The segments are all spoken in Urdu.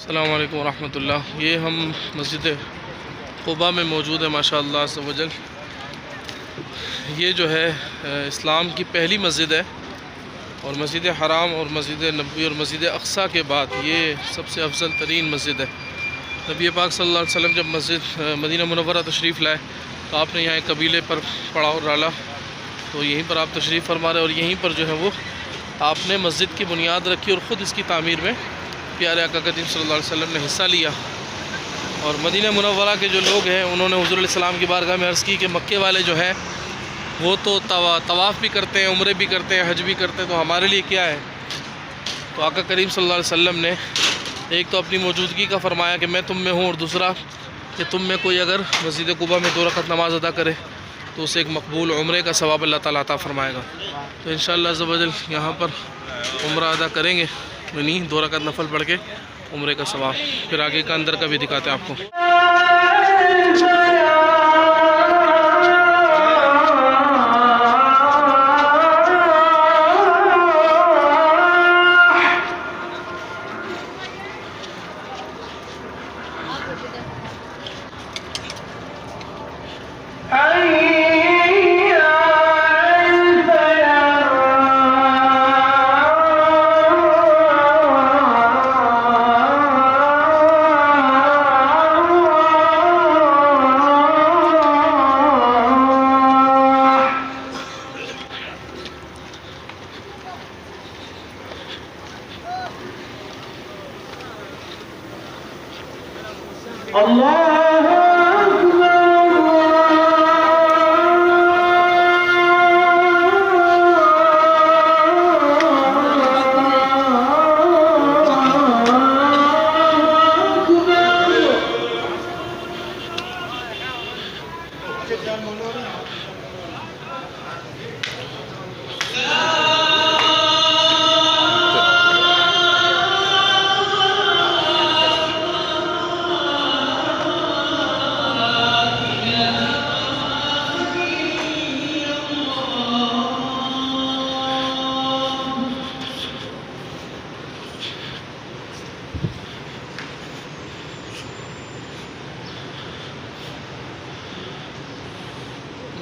السلام علیکم ورحمۃ اللہ۔ یہ ہم مسجد قباء میں موجود ہے ماشاءاللہ عز و جل۔ یہ جو ہے اسلام کی پہلی مسجد ہے اور مسجد حرام اور مسجد نبوی اور مسجد اقصیٰ کے بعد یہ سب سے افضل ترین مسجد ہے۔ نبی پاک صلی اللہ علیہ وسلم جب مسجد مدینہ منورہ تشریف لائے تو آپ نے یہاں ایک قبیلے پر پڑاؤ ڈالا، تو یہیں پر آپ تشریف فرما رہے اور یہیں پر جو ہے وہ آپ نے مسجد کی بنیاد رکھی اور خود اس کی تعمیر میں پیارے آقا کریم صلی اللہ علیہ وسلم نے حصہ لیا۔ اور مدینہ منورہ کے جو لوگ ہیں انہوں نے حضور علیہ السلام کی بارگاہ میں عرض کی کہ مکے والے جو ہیں وہ تو طواف بھی کرتے ہیں، عمرے بھی کرتے ہیں، حج بھی کرتے ہیں، تو ہمارے لیے کیا ہے؟ تو آقا کریم صلی اللہ علیہ وسلم نے ایک تو اپنی موجودگی کا فرمایا کہ میں تم میں ہوں، اور دوسرا کہ تم میں کوئی اگر مسجد قباء میں 2 رکعت نماز ادا کرے تو اسے ایک مقبول عمرے کا ثواب اللہ تعالیٰ عطا فرمائے گا۔ تو انشاءاللہ عز و جل یہاں پر عمرہ ادا کریں گے، یعنی 2 رکعت نفل پڑھ کے عمرے کا ثواب۔ پھر آگے کا اندر کا بھی دکھاتے ہیں آپ کو۔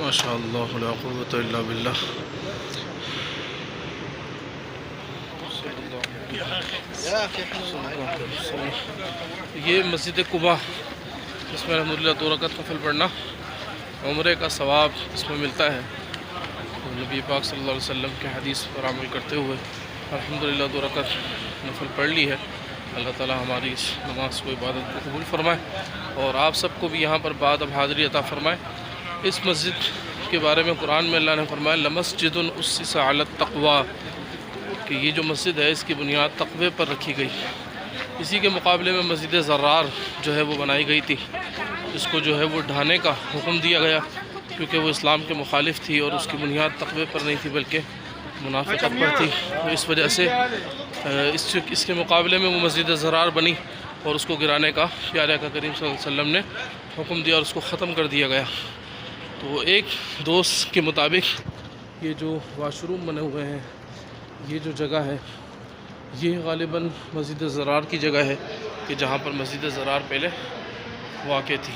ماشاءاللہ لا قوت الا باللہ۔ یہ مسجد قباء، اس میں الحمدللہ 2 رکعت نفل پڑھنا عمرے کا ثواب اس میں ملتا ہے۔ نبی پاک صلی اللہ علیہ وسلم کے حدیث پر عمل کرتے ہوئے الحمدللہ 2 رکعت نفل پڑھ لی ہے۔ اللہ تعالی ہماری اس نماز کو، عبادت کو قبول فرمائے اور آپ سب کو بھی یہاں پر بعد اب حاضری عطا فرمائے۔ اس مسجد کے بارے میں قرآن میں اللہ نے فرمایا لمسجد اسس علی التقوی، کہ یہ جو مسجد ہے اس کی بنیاد تقوی پر رکھی گئی۔ اسی کے مقابلے میں مسجد زرار جو ہے وہ بنائی گئی تھی، اس کو جو ہے وہ ڈھانے کا حکم دیا گیا کیونکہ وہ اسلام کے مخالف تھی اور اس کی بنیاد تقوی پر نہیں تھی بلکہ منافقت پر تھی۔ تو اس وجہ سے اس کے مقابلے میں وہ مسجد زرار بنی اور اس کو گرانے کا پیارے آقا کریم صلی اللہ علیہ وسلم نے حکم دیا اور اس کو ختم کر دیا گیا۔ تو ایک دوست کے مطابق یہ جو واش روم بنے ہوئے ہیں، یہ جو جگہ ہے یہ غالباً مسجد زرار کی جگہ ہے کہ جہاں پر مسجد زرار پہلے واقع تھی۔